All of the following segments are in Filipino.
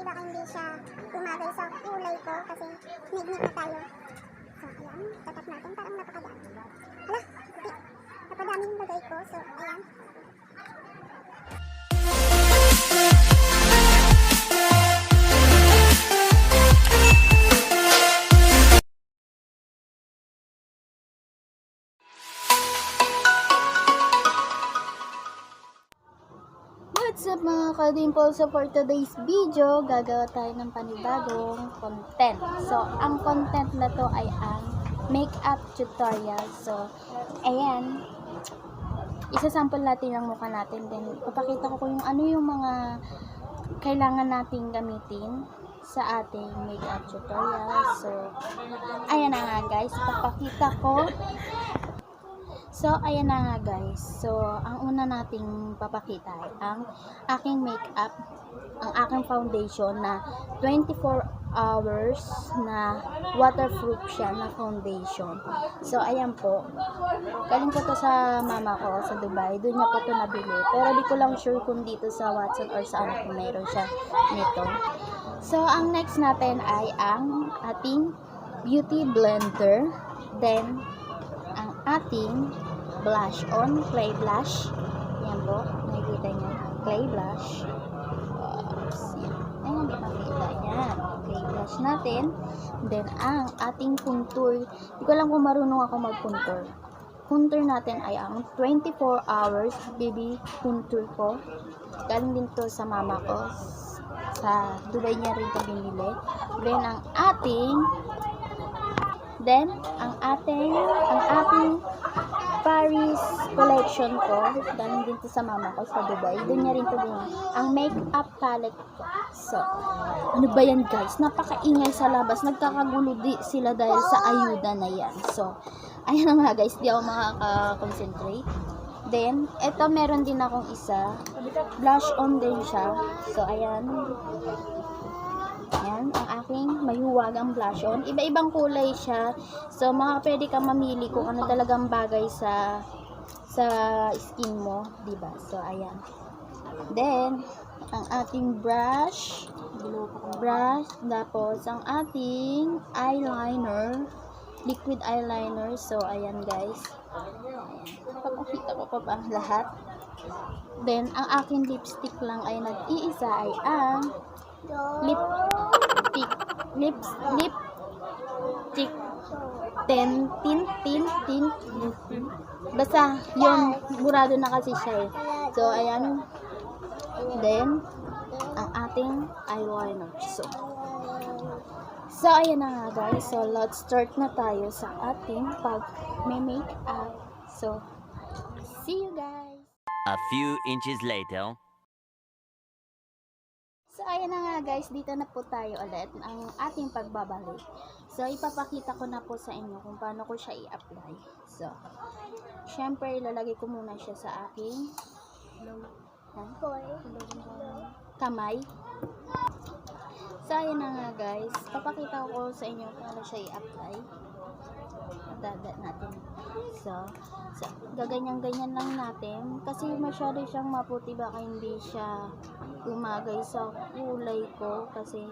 baka hindi siya umagay sa kulay ko kasi nignig na tayo. So, ayan, tatat natin, parang napakadami. Hala, napadami yung lagay ko. So, ayan. What's up mga ka-dimple? So for today's video, gagawa tayo ng panibagong content. So ang content na to ay ang makeup tutorial. So ayan, isasample natin ang mukha natin. Then papakita ko kung ano yung mga kailangan nating gamitin sa ating makeup tutorial. So ayan na nga guys, papakita ko. So, ayan na nga guys. So, ang una nating papakita ay ang aking makeup, ang aking foundation na 24 hours na waterproof siya na foundation. So, ayan po. Galing ko to sa mama ko sa Dubai. Doon niya po to nabili. Pero di ko lang sure kung dito sa Watson or saan kung meron siya nito. So, ang next natin ay ang ating beauty blender. Then, ang ating blush on, clay blush. Yan po, nakikita nyo, clay blush. Oops, yan. Ayan, nakikita yan. Clay blush natin. Then, ang ating contour. Hindi ko lang kung marunong ako mag-contour. Contour natin ay ang 24 hours baby contour ko. Galing din to sa mama ko. Sa Dubai niya rin ito binili. Then, ang ating Paris collection ko, galing din to sa mama ko sa Dubai. Doon niya rin to din. Ang makeup palette ko. So, ano ba yan guys? Napakaingay sa labas. Nagkakagulo sila dahil sa ayuda na yan. So, ayan na nga guys. Di ako makaka-concentrate. Then, eto meron din akong isa. Blush on din siya. So, ayan. Ayan, ang aking mahiwagang blush on. Iba-ibang kulay siya. So, pwede kang mamili kung ano talagang bagay sa skin mo, diba? So, ayan. Then, ang ating brush, tapos ang ating eyeliner, liquid eyeliner. So, ayan guys. Ayan. Papakita ko pa ba lahat? Then, ang aking lipstick lang ay nag-iisa ay ang lip stick tint basta yun, murado na kasi siya eh. So ayan, then ang ating eyeliner. So ayan na nga guys. So let's start na tayo sa ating pag-make up. So see you guys. A few inches later. So, ayan na nga guys, dito na po tayo ulit ang ating pagbabalik. So, ipapakita ko na po sa inyo kung paano ko siya i-apply. So, syempre, ilalagay ko muna siya sa aking kamay. So, ayan na nga guys, papakita ko sa inyo kung paano siya i-apply. Dadat natin. So, gaganyan-ganyan lang natin. Kasi masyado siyang maputi, baka hindi siya umagay sa kulay ko. Kasi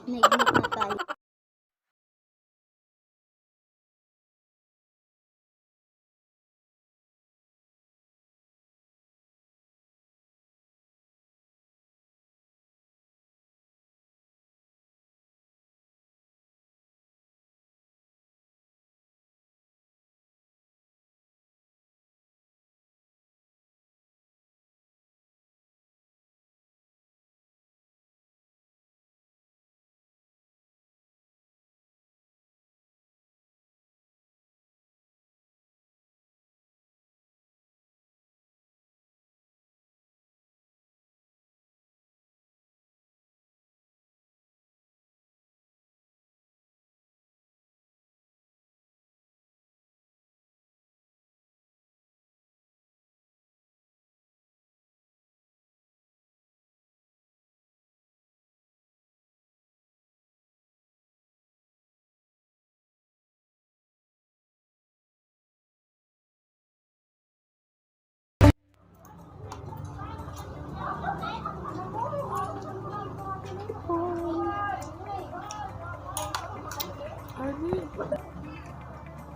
nignig na tayo.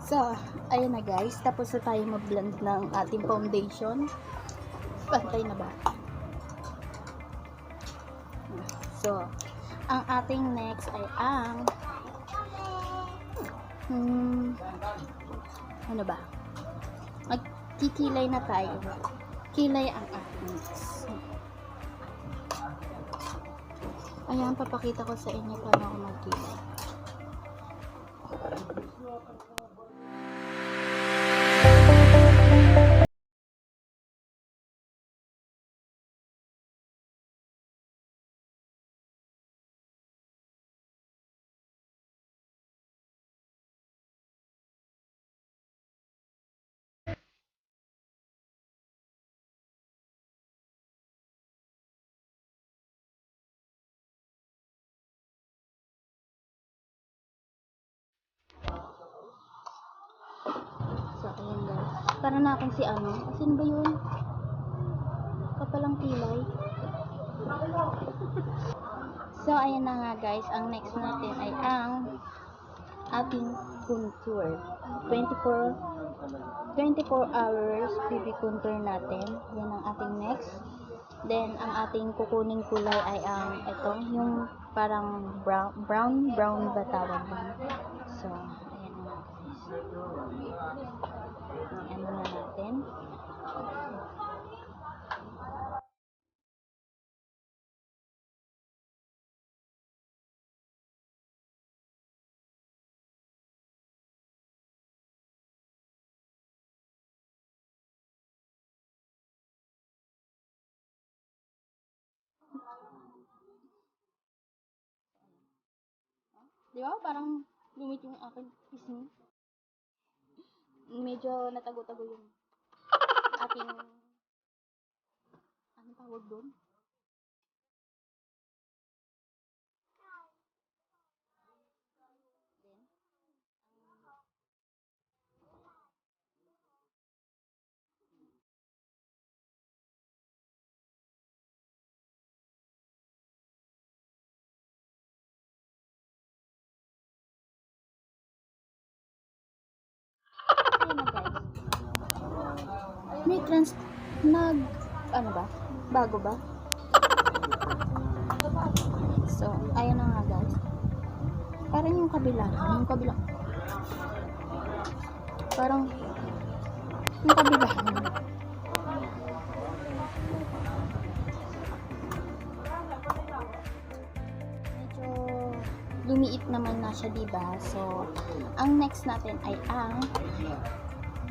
So, ayun na guys. Tapos na tayo mag-blend ng ating foundation. Pantay na ba? So, ang ating next ay ang ano ba? Magkikilay na tayo. Kilay ang ating next. Ayan, papakita ko sa inyo paano ako magkilay. So, ayan guys. Para na akong si ano. Sino ba yun? Kapalang kilay. So, ayan na nga guys. Ang next natin ay ang ating contour. 24 hours BB contour natin. Yan ang ating next. Then, ang ating kukuning kulay ay ang ito. Yung parang brown ba tawag yun? So, ayan na guys. Ano na natin. Di ba? Parang lumit yung aking pisngi. Medyo natago-tago yung ating ano tawag doon? Ayan na guys. May ano ba? Bago ba? So, ayan na nga guys. Parang yung kabila. Parang yung kabila. Medyo lumiit naman na siya, diba? So, ang next natin ay ang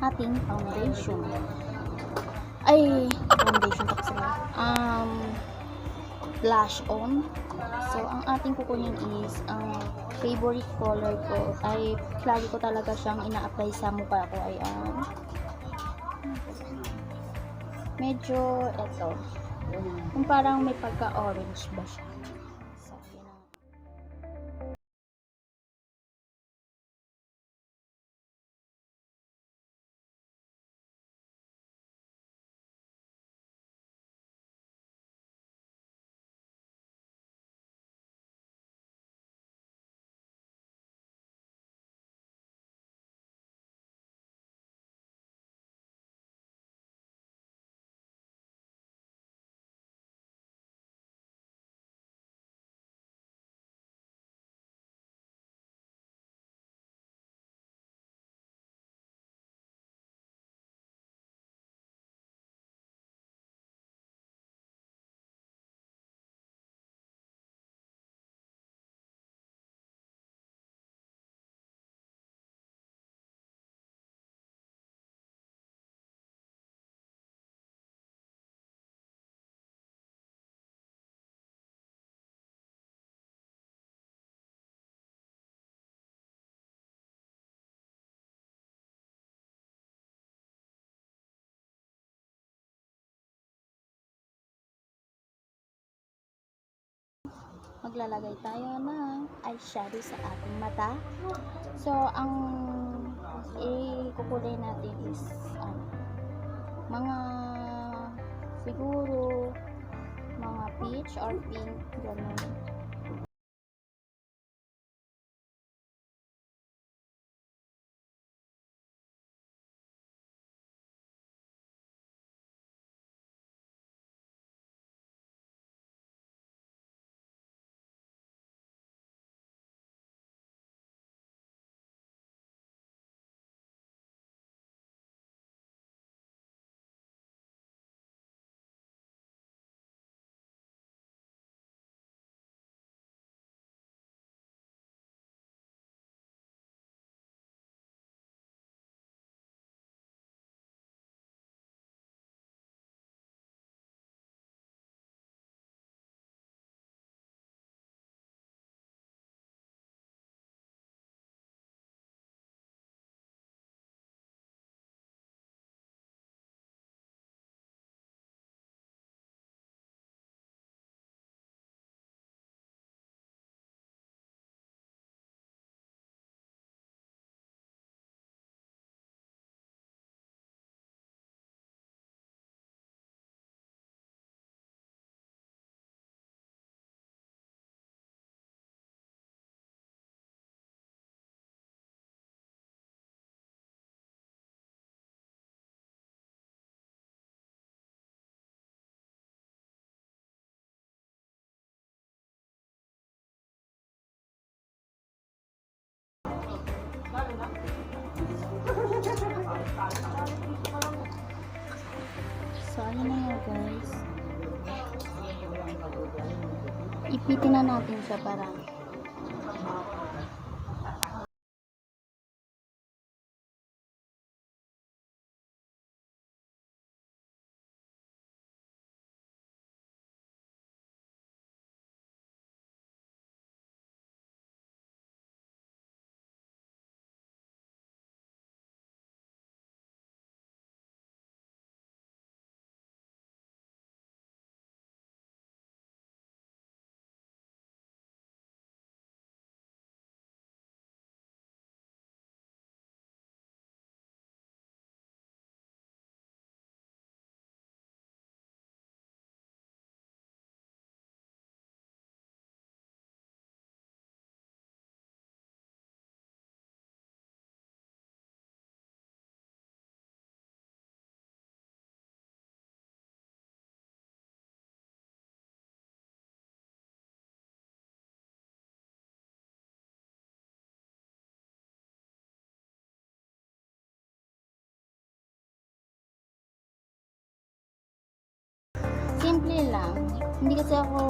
ating foundation. Foundation tapos blush on. So, ang ating kukunin is ang favorite color ko ay lagi ko talaga siyang ina-apply sa mukha ko ay medyo eto. Yung parang may pagka-orange ba siya. So, yun ang maglalagay tayo ng eyeshadow sa ating mata. So, ang ikukulay natin is mga siguro mga peach or pink, ganun. Ayan na nga guys. Ipitin na natin siya para simple lang. Hindi kasi ako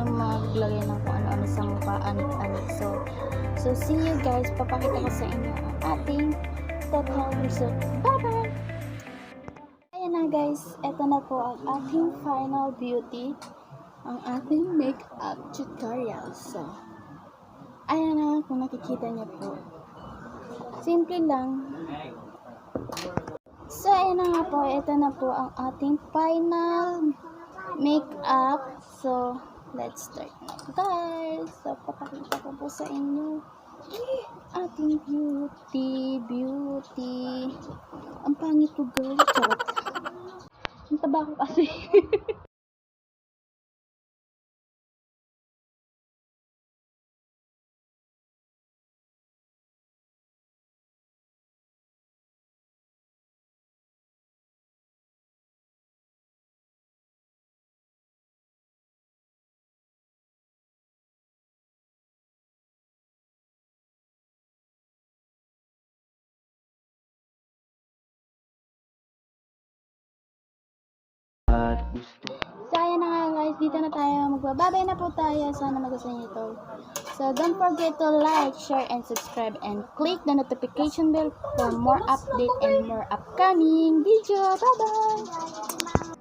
maglagay ng kung ano-ano sa mukha, anik-anik. So see you guys. Papakita ko sa inyo ang ating total result. Bye-bye! Ayan na guys. Ito na po ang ating final beauty. Ang ating makeup tutorial. So, ayan na kung nakikita niyo po. Simple lang. So, ayan na nga po. Ito na po ang ating final makeup. So, let's start na guys. So, papakita ko po sa inyo ating beauty. Ang pangit ko girl. Charot. Ang taba ko kasi. So, ayan na nga guys, dito na tayo magbababay na po tayo. Sana magustuhan niyo ito. So, don't forget to like, share, and subscribe, and click the notification bell for more update and more upcoming video. Bye-bye!